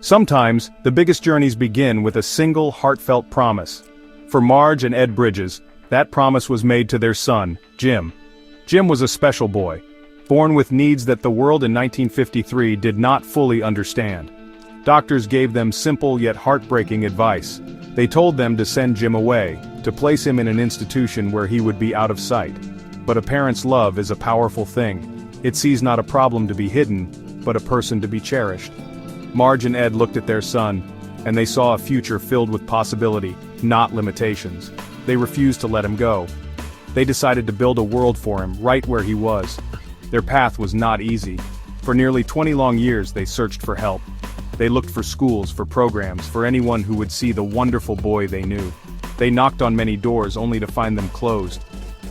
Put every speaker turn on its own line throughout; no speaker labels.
Sometimes, the biggest journeys begin with a single heartfelt promise. For Marge and Ed Bridges, that promise was made to their son, Jim. Jim was a special boy, born with needs that the world in 1953 did not fully understand. Doctors gave them simple yet heartbreaking advice. They told them to send Jim away, to place him in an institution where he would be out of sight. But a parent's love is a powerful thing. It sees not a problem to be hidden, but a person to be cherished. Marge and Ed looked at their son, and they saw a future filled with possibility, not limitations. They refused to let him go. They decided to build a world for him, right where he was. Their path was not easy. For nearly 20 long years they searched for help. They looked for schools, for programs, for anyone who would see the wonderful boy they knew. They knocked on many doors only to find them closed.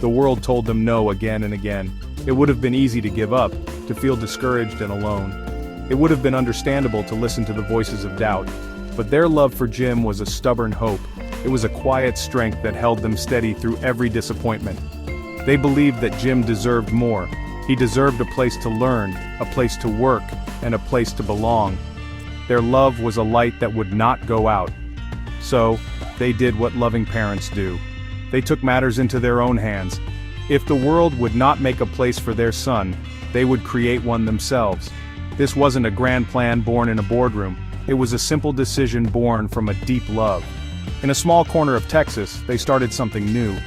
The world told them no again and again. It would have been easy to give up, to feel discouraged and alone. It would have been understandable to listen to the voices of doubt. But their love for Jim was a stubborn hope. It was a quiet strength that held them steady through every disappointment. They believed that Jim deserved more. He deserved a place to learn, a place to work, and a place to belong. Their love was a light that would not go out. So, they did what loving parents do. They took matters into their own hands. If the world would not make a place for their son, they would create one themselves. This wasn't a grand plan born in a boardroom. It was a simple decision born from a deep love. In a small corner of Texas, they started something new.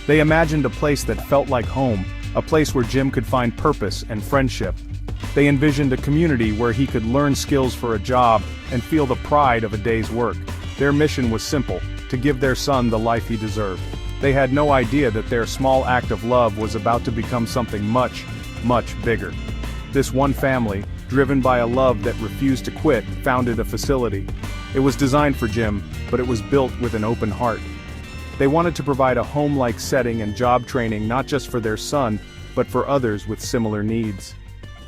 They imagined a place that felt like home, a place where Jim could find purpose and friendship. They envisioned a community where he could learn skills for a job and feel the pride of a day's work. Their mission was simple: to give their son the life he deserved. They had no idea that their small act of love was about to become something much, much bigger. This one family, driven by a love that refused to quit, founded a facility. It was designed for Jim, but it was built with an open heart. They wanted to provide a home-like setting and job training not just for their son, but for others with similar needs.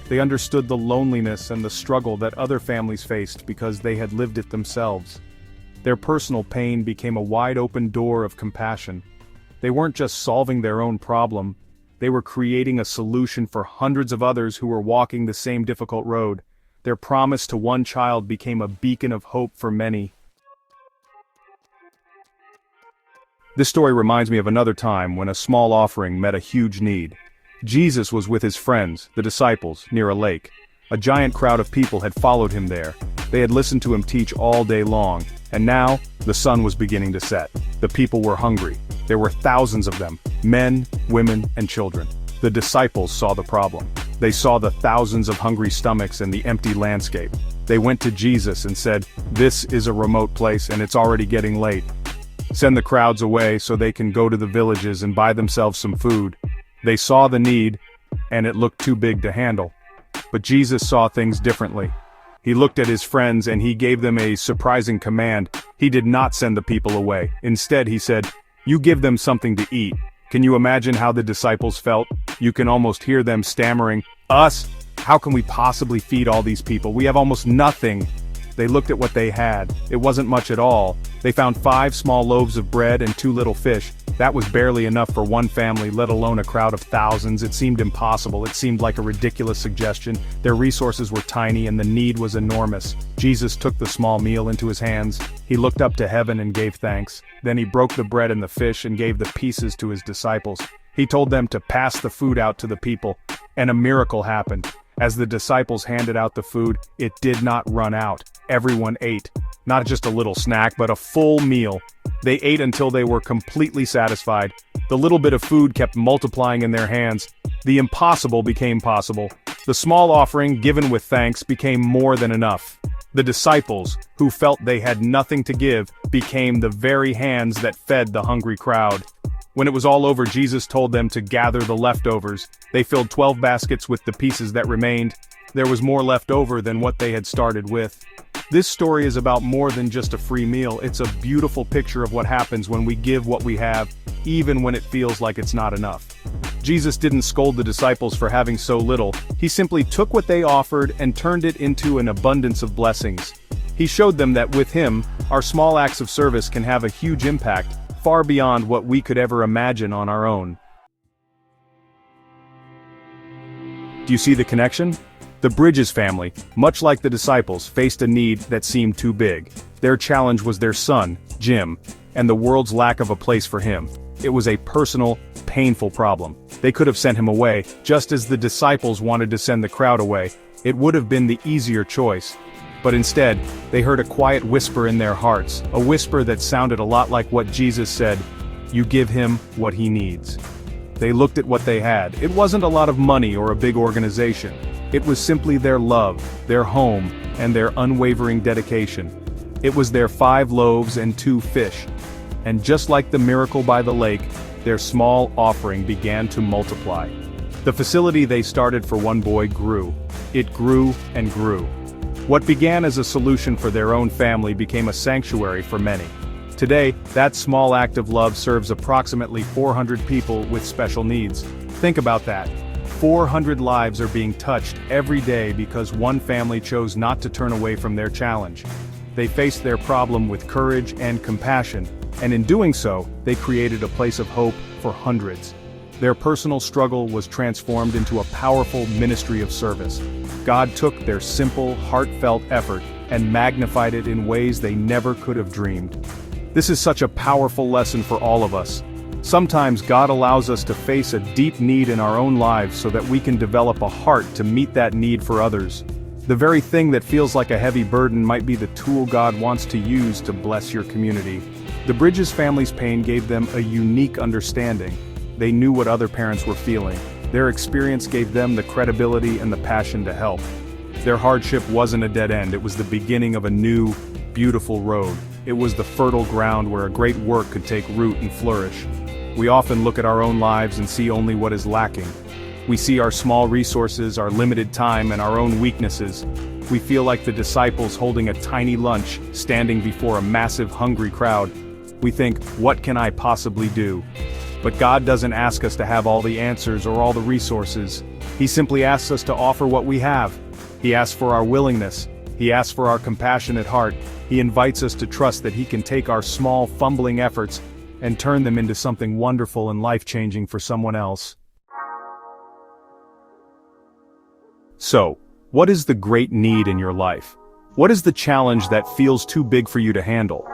They understood the loneliness and the struggle that other families faced because they had lived it themselves. Their personal pain became a wide-open door of compassion. They weren't just solving their own problem, they were creating a solution for hundreds of others who were walking the same difficult road. Their promise to one child became a beacon of hope for many. This story reminds me of another time when a small offering met a huge need. Jesus was with his friends, the disciples, near a lake. A giant crowd of people had followed him there. They had listened to him teach all day long, and now, the sun was beginning to set. The people were hungry. There were thousands of them, men, women, and children. The disciples saw the problem. They saw the thousands of hungry stomachs and the empty landscape. They went to Jesus and said, "This is a remote place and it's already getting late. Send the crowds away so they can go to the villages and buy themselves some food." They saw the need, and it looked too big to handle. But Jesus saw things differently. He looked at his friends and he gave them a surprising command. He did not send the people away. Instead, he said, "You give them something to eat." Can you imagine how the disciples felt? You can almost hear them stammering, "Us? How can we possibly feed all these people? We have almost nothing." They looked at what they had. It wasn't much at all. They found 5 small loaves of bread and 2 little fish. That was barely enough for one family, let alone a crowd of thousands. It seemed impossible. It seemed like a ridiculous suggestion. Their resources were tiny and the need was enormous. Jesus took the small meal into his hands. He looked up to heaven and gave thanks. Then he broke the bread and the fish and gave the pieces to his disciples. He told them to pass the food out to the people. And a miracle happened. As the disciples handed out the food, it did not run out. Everyone ate. Not just a little snack, but a full meal. They ate until they were completely satisfied. The little bit of food kept multiplying in their hands. The impossible became possible. The small offering, given with thanks, became more than enough. The disciples, who felt they had nothing to give, became the very hands that fed the hungry crowd. When it was all over, Jesus told them to gather the leftovers. They filled 12 baskets with the pieces that remained. There was more left over than what they had started with. This story is about more than just a free meal. It's a beautiful picture of what happens when we give what we have, even when it feels like it's not enough. Jesus didn't scold the disciples for having so little. He simply took what they offered and turned it into an abundance of blessings. He showed them that with him, our small acts of service can have a huge impact, far beyond what we could ever imagine on our own. Do you see the connection? The Bridges family, much like the disciples, faced a need that seemed too big. Their challenge was their son, Jim, and the world's lack of a place for him. It was a personal, painful problem. They could have sent him away, just as the disciples wanted to send the crowd away. It would have been the easier choice. But instead, they heard a quiet whisper in their hearts, a whisper that sounded a lot like what Jesus said, "You give him what he needs." They looked at what they had. It wasn't a lot of money or a big organization. It was simply their love, their home, and their unwavering dedication. It was their 5 loaves and 2 fish. And just like the miracle by the lake, their small offering began to multiply. The facility they started for one boy grew. It grew and grew. What began as a solution for their own family became a sanctuary for many. Today, that small act of love serves approximately 400 people with special needs. Think about that. 400 lives are being touched every day because one family chose not to turn away from their challenge. They faced their problem with courage and compassion, and in doing so, they created a place of hope for hundreds. Their personal struggle was transformed into a powerful ministry of service. God took their simple, heartfelt effort and magnified it in ways they never could have dreamed. This is such a powerful lesson for all of us. Sometimes God allows us to face a deep need in our own lives so that we can develop a heart to meet that need for others. The very thing that feels like a heavy burden might be the tool God wants to use to bless your community. The Bridges family's pain gave them a unique understanding. They knew what other parents were feeling. Their experience gave them the credibility and the passion to help. Their hardship wasn't a dead end, it was the beginning of a new, beautiful road. It was the fertile ground where a great work could take root and flourish. We often look at our own lives and see only what is lacking. We see our small resources, our limited time, and our own weaknesses. We feel like the disciples holding a tiny lunch, standing before a massive hungry crowd. We think, what can I possibly do? But God doesn't ask us to have all the answers or all the resources. He simply asks us to offer what we have. He asks for our willingness. He asks for our compassionate heart. He invites us to trust that He can take our small, fumbling efforts and turn them into something wonderful and life-changing for someone else. So, what is the great need in your life? What is the challenge that feels too big for you to handle?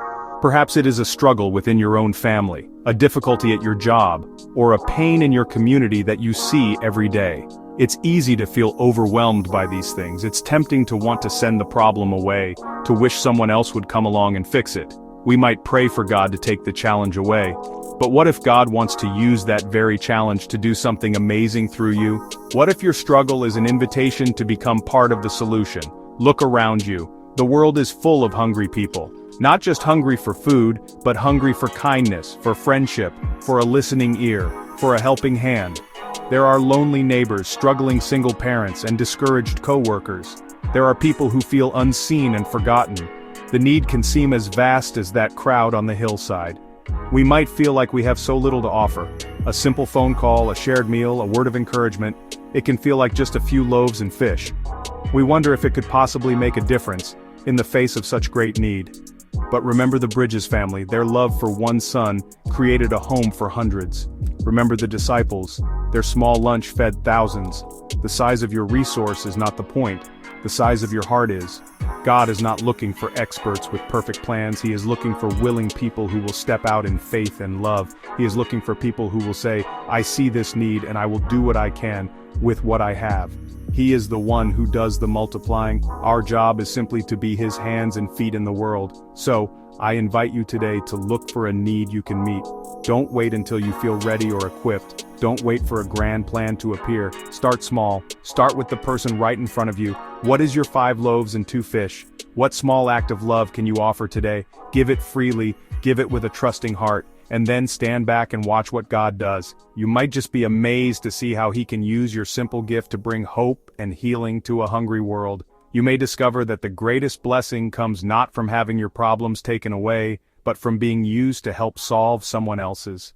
Perhaps it is a struggle within your own family, a difficulty at your job, or a pain in your community that you see every day. It's easy to feel overwhelmed by these things. It's tempting to want to send the problem away, to wish someone else would come along and fix it. We might pray for God to take the challenge away. But what if God wants to use that very challenge to do something amazing through you? What if your struggle is an invitation to become part of the solution? Look around you. The world is full of hungry people. Not just hungry for food, but hungry for kindness, for friendship, for a listening ear, for a helping hand. There are lonely neighbors, struggling single parents, and discouraged co-workers. There are people who feel unseen and forgotten. The need can seem as vast as that crowd on the hillside. We might feel like we have so little to offer. A simple phone call, a shared meal, a word of encouragement. It can feel like just a few loaves and fish. We wonder if it could possibly make a difference in the face of such great need. But remember the Bridges family, their love for one son created a home for hundreds. Remember the disciples, their small lunch fed thousands. The size of your resource is not the point, the size of your heart is. God is not looking for experts with perfect plans. He is looking for willing people who will step out in faith and love. He is looking for people who will say, I see this need and I will do what I can with what I have. He is the one who does the multiplying. Our job is simply to be His hands and feet in the world. So, I invite you today to look for a need you can meet. Don't wait until you feel ready or equipped. Don't wait for a grand plan to appear. Start small. Start with the person right in front of you. What is your 5 loaves and 2 fish? What small act of love can you offer today? Give it freely, give it with a trusting heart, and then stand back and watch what God does. You might just be amazed to see how He can use your simple gift to bring hope and healing to a hungry world. You may discover that the greatest blessing comes not from having your problems taken away, but from being used to help solve someone else's.